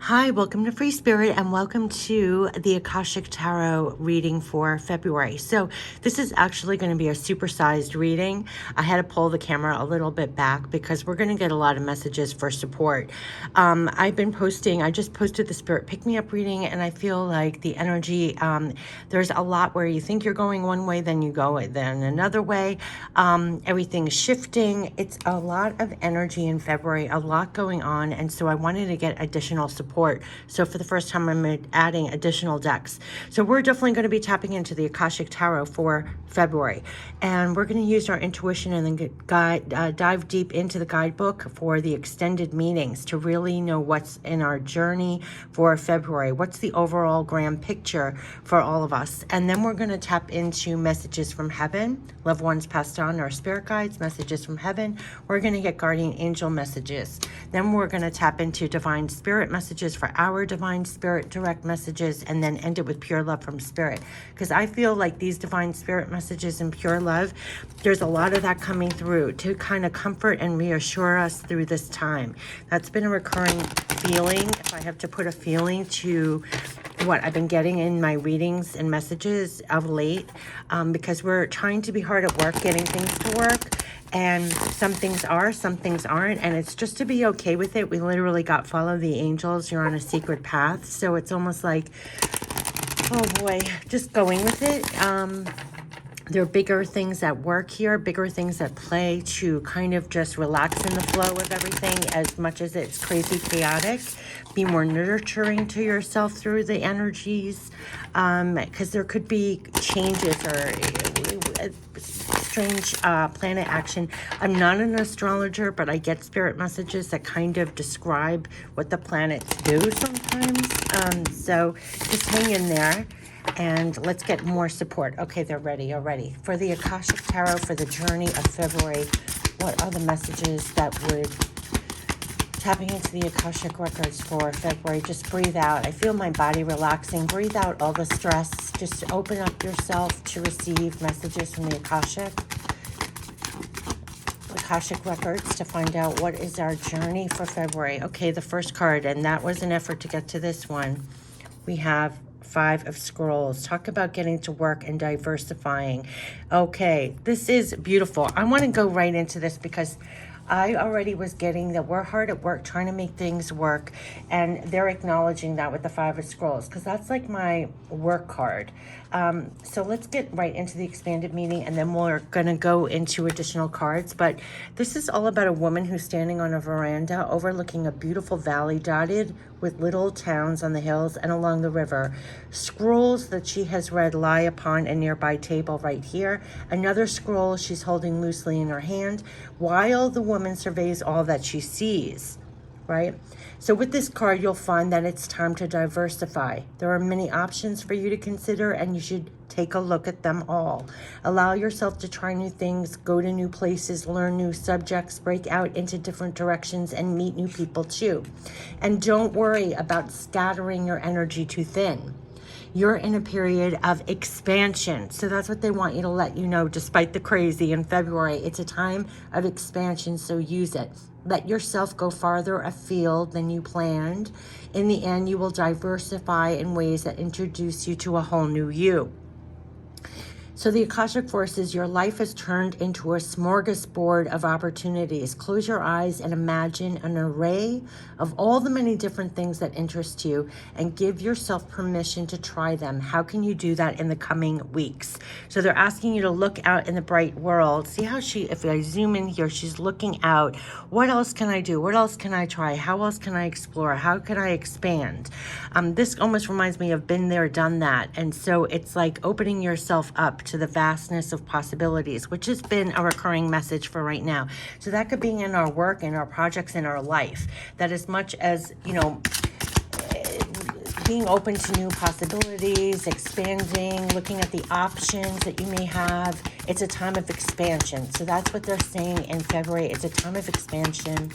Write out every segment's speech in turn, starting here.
Hi, welcome to Free Spirit and welcome to the Akashic Tarot reading for February. So this is actually going to be a supersized reading. I had to pull the camera a little bit back because we're going to get a lot of messages for support. I've been posting, I just posted the Spirit Pick Me Up reading, and I feel like the energy, there's a lot where you think you're going one way, then you go then another way. Everything's shifting. It's a lot of energy in February, a lot going on, and so I wanted to get additional support. So for the first time, I'm adding additional decks. So we're definitely going to be tapping into the Akashic Tarot for February. And we're going to use our intuition and then dive deep into the guidebook for the extended meanings to really know what's in our journey for February. What's the overall grand picture for all of us? And then we're going to tap into messages from heaven, loved ones passed on, our spirit guides, messages from heaven. We're going to get guardian angel messages. Then we're going to tap into divine spirit messages for our divine spirit direct messages, and then end it with pure love from spirit, because I feel like these divine spirit messages and pure love, there's a lot of that coming through to kind of comfort and reassure us through this time. That's been a recurring feeling, if I have to put a feeling to what I've been getting in my readings and messages of late, because we're trying to be hard at work getting things to work, and some things are, some things aren't, and it's just to be okay with it. We literally got follow the angels, you're on a secret path, so it's almost like, oh boy, just going with it. There are bigger things at work here, bigger things at play to kind of just relax in the flow of everything as much as it's crazy chaotic. Be more nurturing to yourself through the energies, because there could be changes or strange planet action. I'm not an astrologer, but I get spirit messages that kind of describe what the planets do sometimes. So just hang in there. And let's get more support. Okay, they're ready already. For the Akashic Tarot for the journey of February, what are the messages that would tapping into the Akashic records for February? Just breathe out. I feel my body relaxing. Breathe out all the stress. Just open up yourself to receive messages from the Akashic records to find out what is our journey for February. Okay, the first card, and that was an effort to get to this one. We have Five of Scrolls. Talk about getting to work and diversifying. Okay, this is beautiful. I want to go right into this because I already was getting that we're hard at work trying to make things work, and they're acknowledging that with the Five of Scrolls, because that's like my work card. So let's get right into the expanded meaning, and then we're going to go into additional cards. But this is all about a woman who's standing on a veranda overlooking a beautiful valley dotted with little towns on the hills and along the river. Scrolls that she has read lie upon a nearby table right here. Another scroll she's holding loosely in her hand, while the woman surveys all that she sees, right? So with this card, you'll find that it's time to diversify. There are many options for you to consider, and you should take a look at them all. Allow yourself to try new things, go to new places, learn new subjects, break out into different directions, and meet new people too. And don't worry about scattering your energy too thin. You're in a period of expansion. So that's what they want you to let you know, despite the crazy in February. It's a time of expansion, so use it. Let yourself go farther afield than you planned. In the end, you will diversify in ways that introduce you to a whole new you. So the Akashic forces, your life has turned into a smorgasbord of opportunities. Close your eyes and imagine an array of all the many different things that interest you, and give yourself permission to try them. How can you do that in the coming weeks? So they're asking you to look out in the bright world. See how if I zoom in here, she's looking out. What else can I do? What else can I try? How else can I explore? How can I expand? This almost reminds me of been there, done that. And so it's like opening yourself up to the vastness of possibilities, which has been a recurring message for right now. So that could be in our work, in our projects, in our life, that as much as, you know, being open to new possibilities, expanding, looking at the options that you may have, it's a time of expansion. So that's what they're saying in February. It's a time of expansion,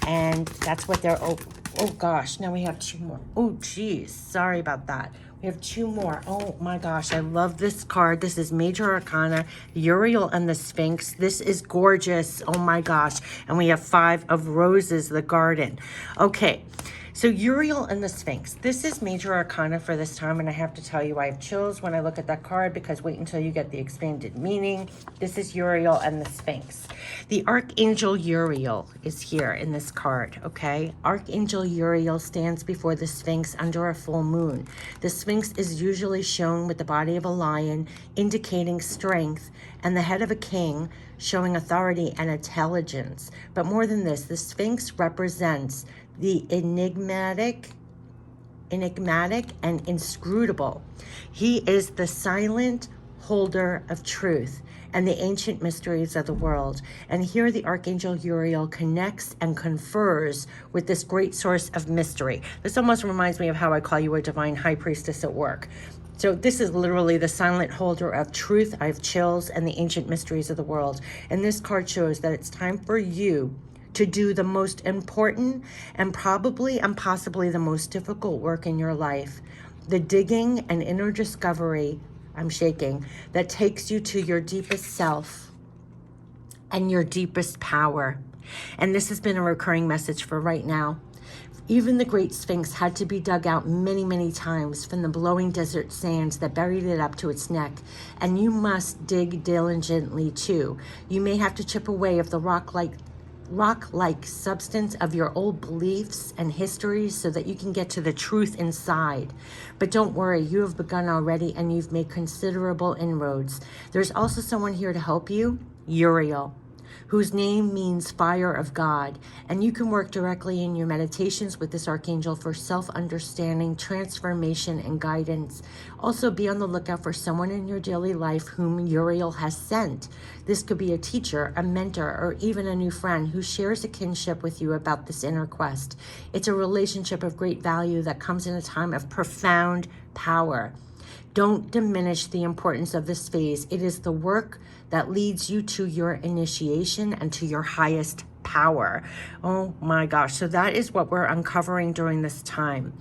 and that's what they're, oh gosh, now we have two more. Oh geez, sorry about that. We have two more. Oh my gosh, I love this card. This is Major Arcana, Uriel and the Sphinx. This is gorgeous. Oh my gosh. And we have Five of Roses, the Garden. Okay, So Uriel and the Sphinx. This is major arcana for this time, and I have to tell you, I have chills when I look at that card, because wait until you get the expanded meaning. This is Uriel and the Sphinx. The Archangel Uriel is here in this card, okay? Archangel Uriel stands before the Sphinx under a full moon. The Sphinx is usually shown with the body of a lion, indicating strength, and the head of a king, showing authority and intelligence. But more than this, the Sphinx represents the enigmatic and inscrutable. He is the silent holder of truth and the ancient mysteries of the world. And here the Archangel Uriel connects and confers with this great source of mystery. This almost reminds me of how I call you a divine high priestess at work. So this is literally the silent holder of truth. I have chills, and the ancient mysteries of the world. And this card shows that it's time for you to do the most important and probably and possibly the most difficult work in your life. The digging and inner discovery, I'm shaking, that takes you to your deepest self and your deepest power. And this has been a recurring message for right now. Even the Great Sphinx had to be dug out many, many times from the blowing desert sands that buried it up to its neck. And you must dig diligently too. You may have to chip away of the rock-like substance of your old beliefs and histories so that you can get to the truth inside. But don't worry, you have begun already, and you've made considerable inroads. There's also someone here to help you, Uriel, whose name means fire of God. And you can work directly in your meditations with this archangel for self-understanding, transformation, and guidance. Also, be on the lookout for someone in your daily life whom Uriel has sent. This could be a teacher, a mentor, or even a new friend who shares a kinship with you about this inner quest. It's a relationship of great value that comes in a time of profound power. Don't diminish the importance of this phase. It is the work that leads you to your initiation and to your highest power. Oh my gosh. So that is what we're uncovering during this time.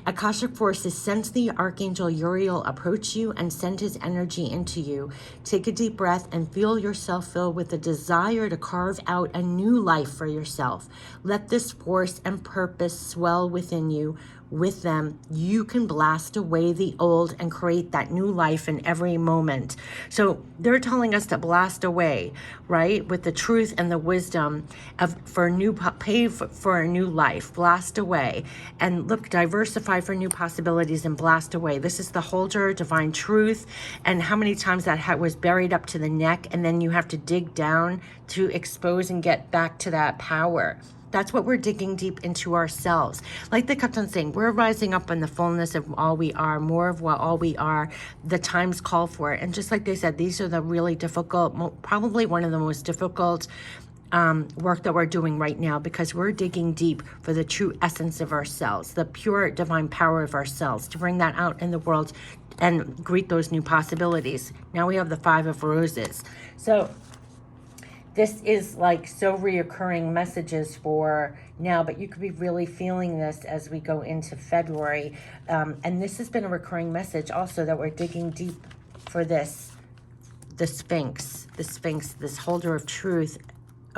Akashic forces sense the Archangel Uriel approach you and send his energy into you. Take a deep breath and feel yourself filled with the desire to carve out a new life for yourself. Let this force and purpose swell within you. With them, you can blast away the old and create that new life in every moment. So they're telling us to blast away, right? With the truth and the wisdom for a new life, blast away. And look, diversify for new possibilities and blast away. This is the holder, divine truth. And how many times that was buried up to the neck, and then you have to dig down to expose and get back to that power. That's what we're digging deep into ourselves. Like they kept on saying, we're rising up in the fullness of all we are, more of what all we are. The times call for it. And just like they said, these are the really difficult, probably one of the most difficult work that we're doing right now, because we're digging deep for the true essence of ourselves, the pure divine power of ourselves, to bring that out in the world and greet those new possibilities. Now we have the Five of Roses. So this is like so reoccurring messages for now, but you could be really feeling this as we go into February. And this has been a recurring message also, that we're digging deep for this, the Sphinx, this holder of truth.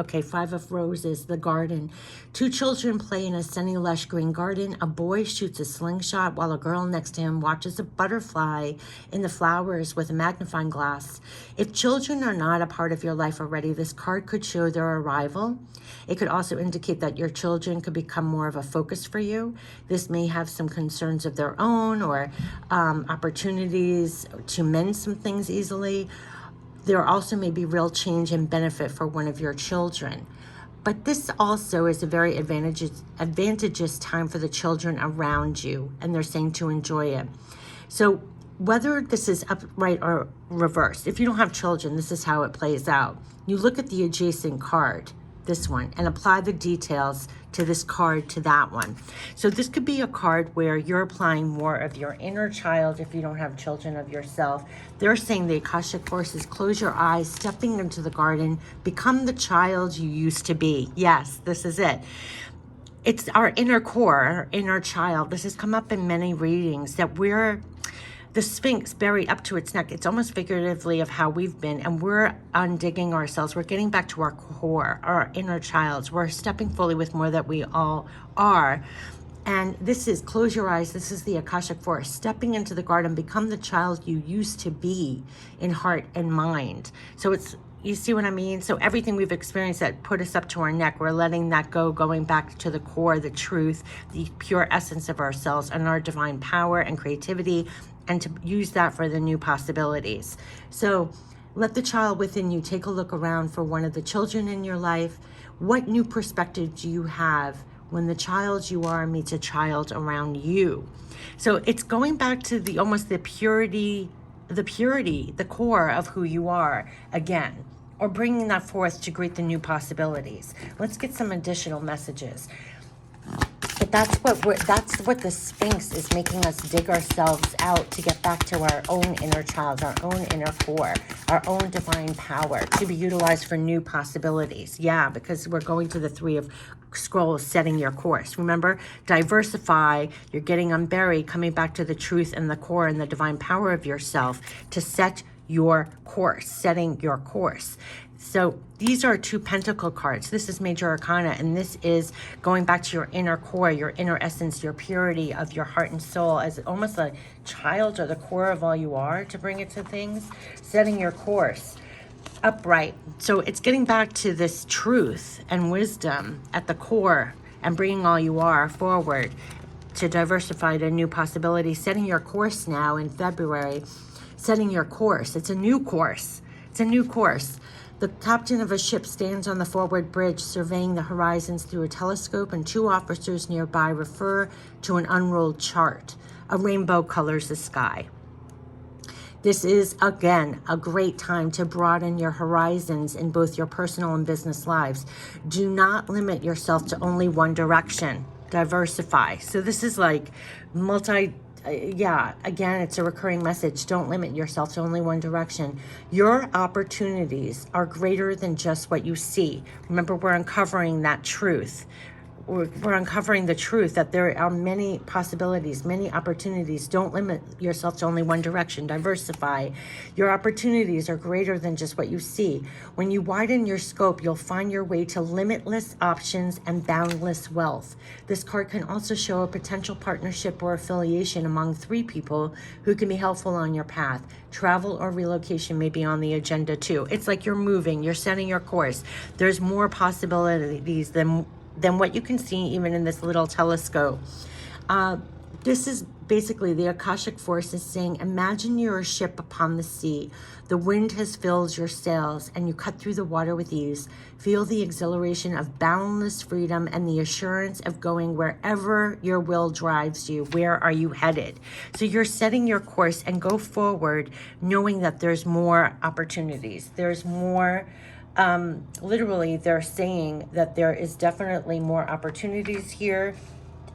Okay, Five of Roses, the garden. Two children play in a sunny, lush green garden. A boy shoots a slingshot while a girl next to him watches a butterfly in the flowers with a magnifying glass. If children are not a part of your life already, this card could show their arrival. It could also indicate that your children could become more of a focus for you. This may have some concerns of their own, or opportunities to mend some things easily. There also may be real change and benefit for one of your children. But this also is a very advantageous time for the children around you, and they're saying to enjoy it. So whether this is upright or reversed, if you don't have children, this is how it plays out. You look at the adjacent card, this one, and apply the details to this card to that one. So this could be a card where you're applying more of your inner child if you don't have children of yourself. They're saying the Akashic forces, close your eyes, stepping into the garden, become the child you used to be. Yes, this is it. It's our inner core, our inner child. This has come up in many readings, that we're the Sphinx buried up to its neck. It's almost figuratively of how we've been, and we're undigging ourselves. We're getting back to our core, our inner childs. We're stepping fully with more that we all are. And this is, close your eyes, this is the Akashic Force. Stepping into the garden, become the child you used to be in heart and mind. So it's, you see what I mean? So everything we've experienced that put us up to our neck, we're letting that go, going back to the core, the truth, the pure essence of ourselves and our divine power and creativity, and to use that for the new possibilities. So let the child within you take a look around for one of the children in your life. What new perspective do you have when the child you are meets a child around you? So it's going back to the almost the purity, the core of who you are again, or bringing that forth to greet the new possibilities. Let's get some additional messages. But that's what the Sphinx is making us dig ourselves out to get back to our own inner child, our own inner core, our own divine power to be utilized for new possibilities. Yeah, because we're going to the Three of Scrolls, setting your course. Remember, diversify, you're getting unburied, coming back to the truth and the core and the divine power of yourself to set your course, setting your course. So these are 2 pentacle cards. This is major arcana, and this is going back to your inner core, your inner essence, your purity of your heart and soul as almost a child or the core of all you are, to bring it to things, setting your course upright. So it's getting back to this truth and wisdom at the core and bringing all you are forward to diversify to new possibilities, setting your course now in February, setting your course. It's a new course. It's a new course. The captain of a ship stands on the forward bridge, surveying the horizons through a telescope, and 2 officers nearby refer to an unrolled chart. A rainbow colors the sky. This is, again, a great time to broaden your horizons in both your personal and business lives. Do not limit yourself to only one direction. Diversify. So this is like again, it's a recurring message. Don't limit yourself to only one direction. Your opportunities are greater than just what you see. Remember, we're uncovering that truth. We're uncovering the truth that there are many possibilities, many opportunities. Don't limit yourself to only one direction. Diversify. Your opportunities are greater than just what you see. When you widen your scope, you'll find your way to limitless options and boundless wealth. This card can also show a potential partnership or affiliation among 3 people who can be helpful on your path. Travel or relocation may be on the agenda too. It's like you're moving, you're setting your course. There's more possibilities than what you can see even in this little telescope. This is basically the Akashic Force is saying, imagine you're a ship upon the sea. The wind has filled your sails and you cut through the water with ease. Feel the exhilaration of boundless freedom and the assurance of going wherever your will drives you. Where are you headed? So you're setting your course and go forward knowing that there's more opportunities. There's more literally, they're saying that there is definitely more opportunities here,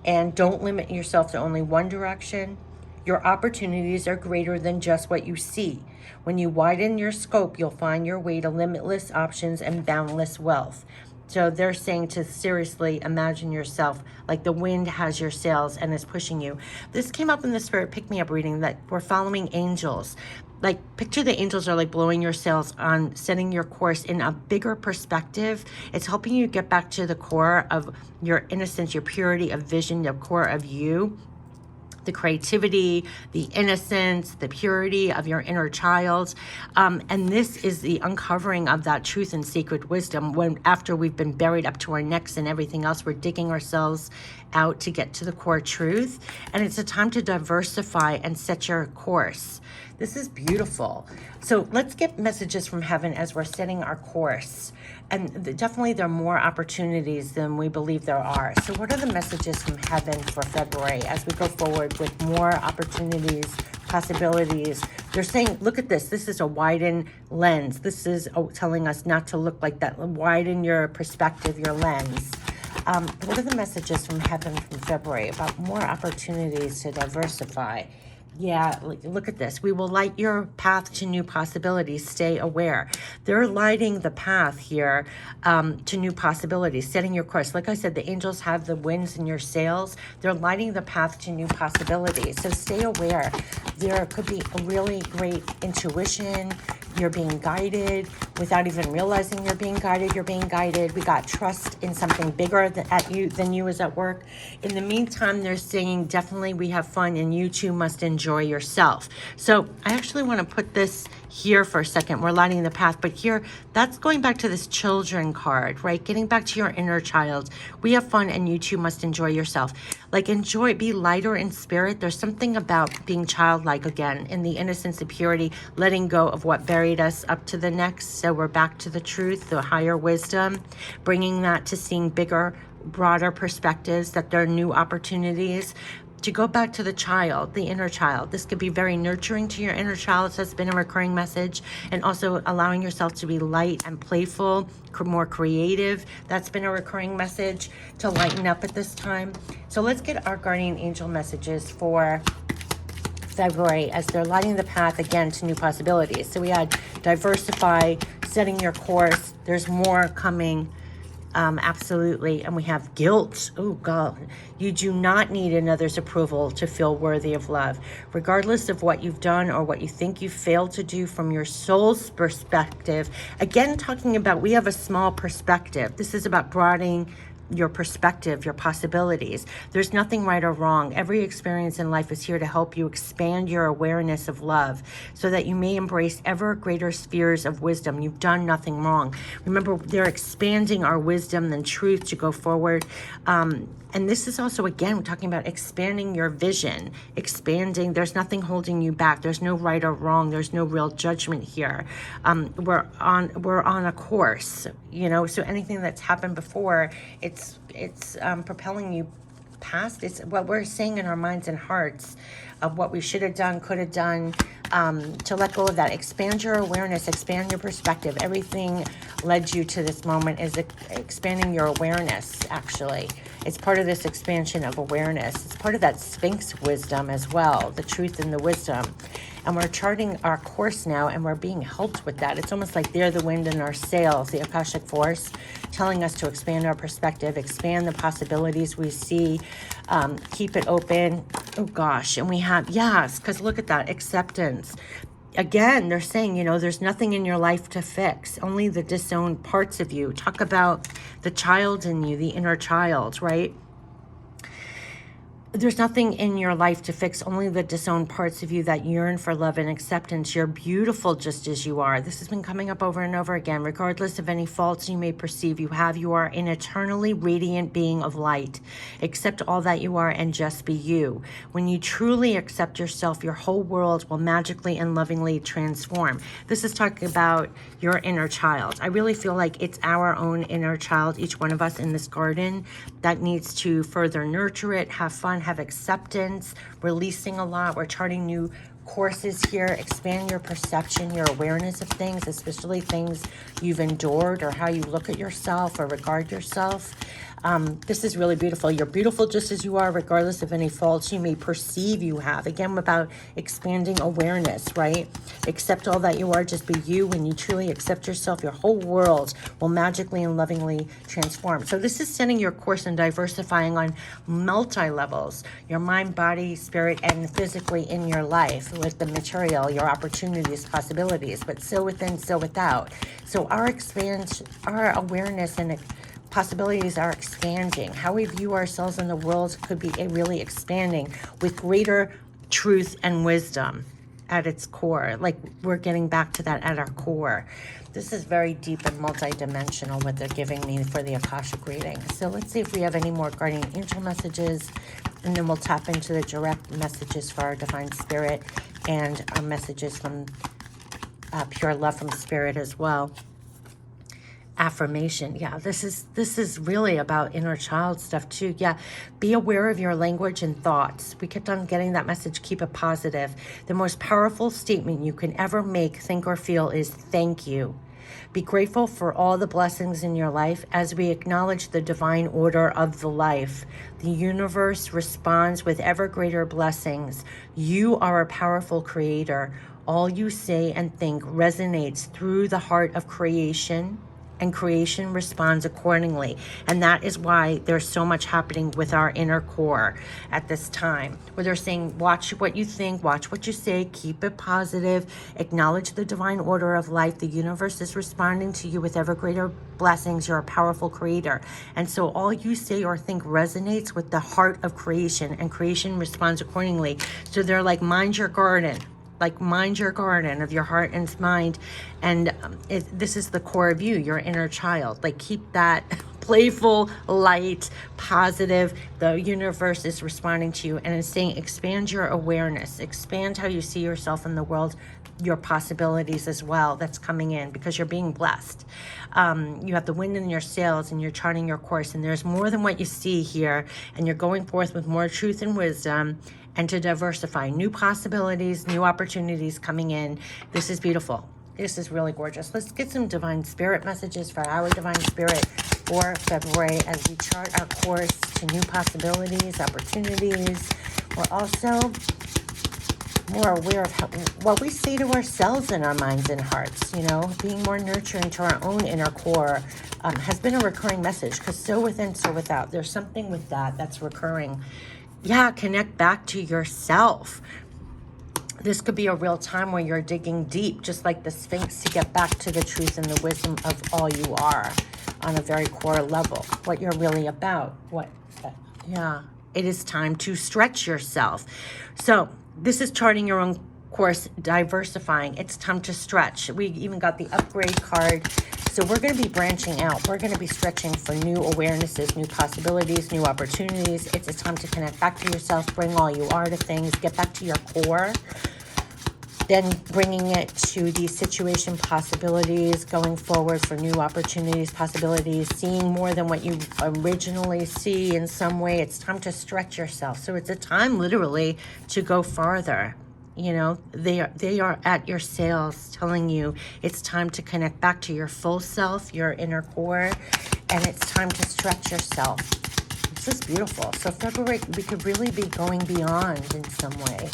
and don't limit yourself to only one direction. Your opportunities are greater than just what you see. When you widen your scope, you'll find your way to limitless options and boundless wealth. So they're saying to seriously imagine yourself like the wind has your sails and is pushing you. This came up in the Spirit Pick Me Up reading that we're following angels. Like, picture the angels are like blowing your sails on, setting your course in a bigger perspective. It's helping you get back to the core of your innocence, your purity of vision, the core of you. The creativity, the innocence, the purity of your inner child. And this is the uncovering of that truth and sacred wisdom when after we've been buried up to our necks and everything else, we're digging ourselves out to get to the core truth. And it's a time to diversify and set your course. This is beautiful. So let's get messages from heaven as we're setting our course. And definitely there are more opportunities than we believe there are. So what are the messages from heaven for February as we go forward with more opportunities, possibilities? They're saying, look at this. This is a widened lens. This is telling us not to look like that. Widen your perspective, your lens. What are the messages from heaven from February about more opportunities to diversify? Yeah, look at this. We will light your path to new possibilities. Stay aware. They're lighting the path here to new possibilities, setting your course. Like I said, the angels have the winds in your sails. They're lighting the path to new possibilities. So stay aware. There could be a really great intuition. You're being guided without even realizing you're being guided. You're being guided. We got trust in something bigger than you is at work. In the meantime, they're saying definitely we have fun and you too must enjoy yourself. So I actually want to put this here for a second. We're lighting the path, but here, that's going back to this children card, right? Getting back to your inner child. We have fun and you too must enjoy yourself. Like enjoy, be lighter in spirit. There's something about being childlike again, in the innocence and purity, letting go of what buried us up to the next. So we're back to the truth, the higher wisdom, bringing that to seeing bigger, broader perspectives, that there are new opportunities to go back to the child, the inner child. This could be very nurturing to your inner child. So that's been a recurring message. And also allowing yourself to be light and playful, more creative. That's been a recurring message, to lighten up at this time. So let's get our guardian angel messages for February as they're lighting the path again to new possibilities. So we had diversify, setting your course. There's more coming. Absolutely. And we have guilt. Oh God, you do not need another's approval to feel worthy of love, regardless of what you've done or what you think you failed to do from your soul's perspective. Again, talking about, we have a small perspective. This is about broadening your perspective, your possibilities. There's nothing right or wrong. Every experience in life is here to help you expand your awareness of love so that you may embrace ever greater spheres of wisdom. You've done nothing wrong. Remember, they're expanding our wisdom and truth to go forward. And this is also, again, we're talking about expanding your vision, expanding. There's nothing holding you back. There's no right or wrong. There's no real judgment here. We're on a course, you know, so anything that's happened before, it's propelling you past. It's what we're saying in our minds and hearts of what we should have done, could have done, to let go of that. Expand your awareness, expand your perspective. Everything led you to this moment is expanding your awareness, actually. It's part of this expansion of awareness. It's part of that Sphinx wisdom as well, the truth and the wisdom. And we're charting our course now, and we're being helped with that. It's almost like they're the wind in our sails, the Akashic force, telling us to expand our perspective, expand the possibilities we see, keep it open. Oh gosh, and we have, yes, because look at that, acceptance. Again, they're saying, you know, there's nothing in your life to fix, only the disowned parts of you. Talk about the child in you, the inner child, right? There's nothing in your life to fix, only the disowned parts of you that yearn for love and acceptance. You're beautiful just as you are. This has been coming up over and over again. Regardless of any faults you may perceive you have, you are an eternally radiant being of light. Accept all that you are and just be you. When you truly accept yourself, your whole world will magically and lovingly transform. This is talking about your inner child. I really feel like it's our own inner child, each one of us in this garden, that needs to further nurture it, have fun, have acceptance, releasing a lot. We're charting new courses here. Expand your perception, your awareness of things, especially things you've endured or how you look at yourself or regard yourself. This is really beautiful. You're beautiful just as you are, regardless of any faults you may perceive you have. Again, about expanding awareness, right? Accept all that you are, just be you. When you truly accept yourself, your whole world will magically and lovingly transform. So this is setting your course and diversifying on multi-levels, your mind, body, spirit, and physically in your life with the material, your opportunities, possibilities, but so within, so without. So our awareness and possibilities are expanding. How we view ourselves in the world could be really expanding with greater truth and wisdom at its core. Like we're getting back to that at our core. This is very deep and multidimensional what they're giving me for the Akashic reading. So let's see if we have any more guardian angel messages, and then we'll tap into the direct messages for our divine spirit and our messages from pure love from spirit as well. Affirmation. Yeah, this is really about inner child stuff too. Yeah, be aware of your language and thoughts. We kept on getting that message, keep it positive. The most powerful statement you can ever make, think, or feel is thank you. Be grateful for all the blessings in your life as we acknowledge the divine order of the life. The universe responds with ever greater blessings. You are a powerful creator. All you say and think resonates through the heart of creation and creation responds accordingly. And that is why there's so much happening with our inner core at this time, where they're saying, watch what you think, watch what you say, keep it positive, acknowledge the divine order of life. The universe is responding to you with ever greater blessings. You're a powerful creator. And so all you say or think resonates with the heart of creation, and creation responds accordingly. So they're like, mind your garden. Like, mind your garden of your heart and mind. And this is the core of you, your inner child. Like, keep that playful, light, positive. The universe is responding to you and it's saying, expand your awareness, expand how you see yourself in the world, your possibilities as well that's coming in, because you're being blessed. You have the wind in your sails and you're charting your course, and there's more than what you see here, and you're going forth with more truth and wisdom, and to diversify new possibilities, new opportunities coming in. This is beautiful. This is really gorgeous. Let's get some divine spirit messages for our divine spirit for February as we chart our course to new possibilities, opportunities. We're also more aware of what we say to ourselves in our minds and hearts, being more nurturing to our own inner core has been a recurring message, because so within, so without. There's something with that's recurring. Yeah, connect back to yourself. This could be a real time where you're digging deep, just like the Sphinx, to get back to the truth and the wisdom of all you are on a very core level, what you're really about. It is time to stretch yourself. So this is charting your own course, diversifying. It's time to stretch. We even got the upgrade card. So we're going to be branching out. We're going to be stretching for new awarenesses, new possibilities, new opportunities. It's a time to connect back to yourself, bring all you are to things, get back to your core. Then bringing it to the situation possibilities, going forward for new opportunities, possibilities, seeing more than what you originally see in some way. It's time to stretch yourself. So it's a time literally to go farther. They are at your sails telling you it's time to connect back to your full self, your inner core, and it's time to stretch yourself. This is beautiful. So February, we could really be going beyond in some way.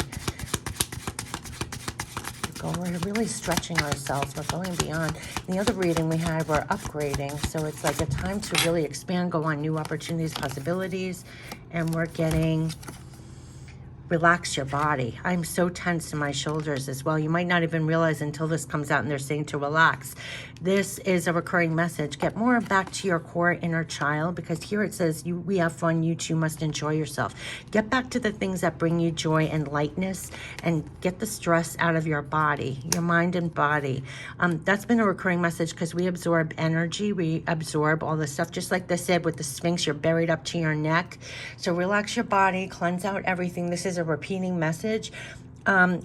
We're really stretching ourselves. We're going beyond. In the other reading we had, we're upgrading. So it's like a time to really expand, go on new opportunities, possibilities. And we're getting, relax your body. I'm so tense in my shoulders as well. You might not even realize until this comes out and they're saying to relax. This is a recurring message. Get more back to your core inner child, because here it says, we have fun, you too must enjoy yourself. Get back to the things that bring you joy and lightness, and get the stress out of your body, your mind and body. That's been a recurring message, because we absorb energy, we absorb all this stuff, just like they said with the Sphinx, you're buried up to your neck. So relax your body, cleanse out everything. This is a repeating message.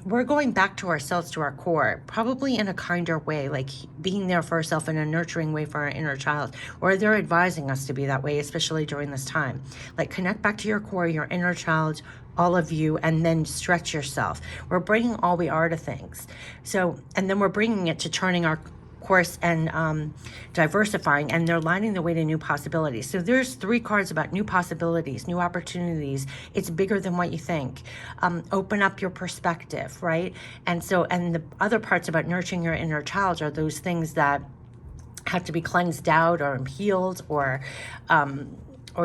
We're going back to ourselves, to our core, probably in a kinder way, like being there for ourselves in a nurturing way for our inner child, or they're advising us to be that way, especially during this time. Like, connect back to your core, your inner child, all of you, and then stretch yourself. We're bringing all we are to things. So, and then we're bringing it to turning our course and diversifying, and they're lining the way to new possibilities. So there's 3 cards about new possibilities, new opportunities. It's bigger than what you think. Open up your perspective, right? And the other parts about nurturing your inner child are those things that have to be cleansed out or healed or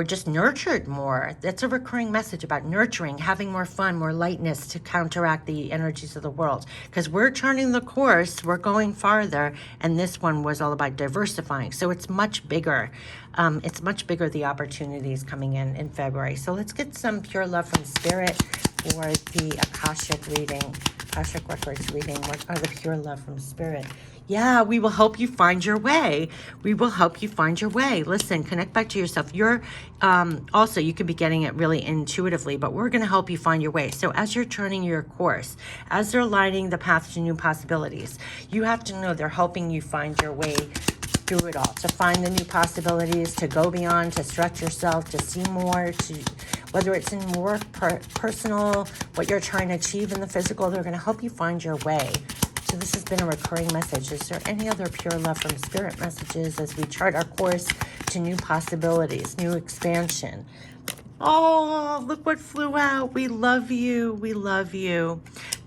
just nurtured more. That's a recurring message about nurturing, having more fun, more lightness to counteract the energies of the world. Because we're turning the course, we're going farther, and this one was all about diversifying. So it's much bigger. It's much bigger, the opportunities coming in February. So let's get some pure love from Spirit for the Akashic reading, Akashic Records reading. What are the pure love from Spirit? Yeah, we will help you find your way. We will help you find your way. Listen, connect back to yourself. You're also, you could be getting it really intuitively, but we're going to help you find your way. So as you're turning your course, as they're lighting the path to new possibilities, you have to know they're helping you find your way through it all, to find the new possibilities, to go beyond, to stretch yourself, to see more, to whether it's in work, personal, what you're trying to achieve in the physical, they're going to help you find your way. So this has been a recurring message. Is there any other pure love from Spirit messages as we chart our course to new possibilities, new Oh, look what flew out. We love you. We love you.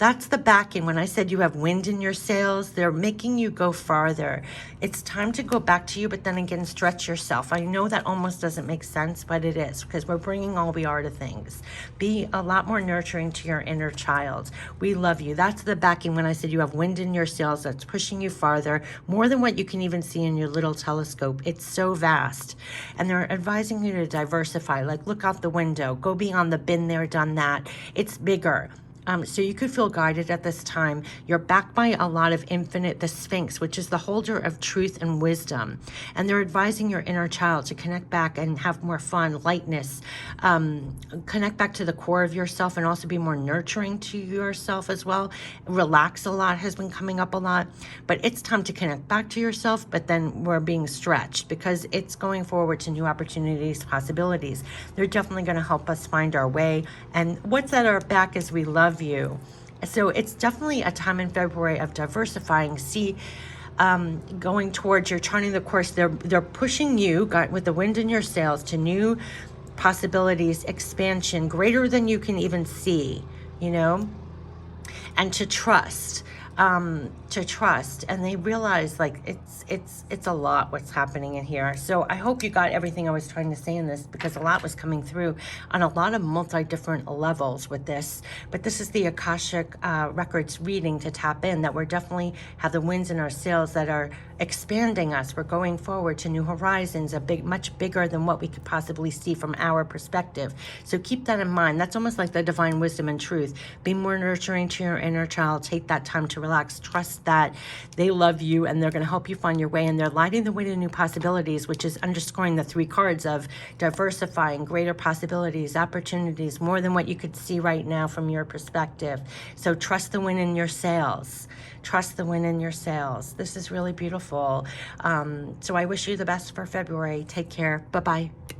That's the backing. When I said you have wind in your sails, they're making you go farther. It's time to go back to you, but then again, stretch yourself. I know that almost doesn't make sense, but it is, because we're bringing all we are to things. Be a lot more nurturing to your inner child. We love you. That's the backing when I said you have wind in your sails. That's pushing you farther, more than what you can even see in your little telescope. It's so vast. And they're advising you to diversify, like look out the window, go beyond the been there, done that. It's bigger. So you could feel guided at this time. You're backed by a lot of infinite, the Sphinx, which is the holder of truth and wisdom. And they're advising your inner child to connect back and have more fun, lightness, connect back to the core of yourself, and also be more nurturing to yourself as well. Relax a lot has been coming up a lot, but it's time to connect back to yourself, but then we're being stretched because it's going forward to new opportunities, possibilities. They're definitely going to help us find our way. And what's at our back is we love you. So it's definitely a time in February of diversifying. See, going towards, you're charting the course. They're pushing you with the wind in your sails to new possibilities, expansion, greater than you can even see, you know, and to trust. And they realize like it's a lot what's happening in here. So I hope you got everything I was trying to say in this, because a lot was coming through on a lot of different levels with this. But this is the Akashic records reading to tap in, that we're definitely have the winds in our sails that are expanding us. We're going forward to new horizons, much bigger than what we could possibly see from our perspective. So keep that in mind. That's almost like the divine wisdom and truth. Be more nurturing to your inner child. Take that time to relax. Trust that they love you and they're going to help you find your way, and they're lighting the way to new possibilities, which is underscoring the 3 cards of diversifying, greater possibilities, opportunities, more than what you could see right now from your perspective. So trust the wind in your sails. Trust the wind in your sails. This is really beautiful. So I wish you the best for February. Take care. Bye-bye.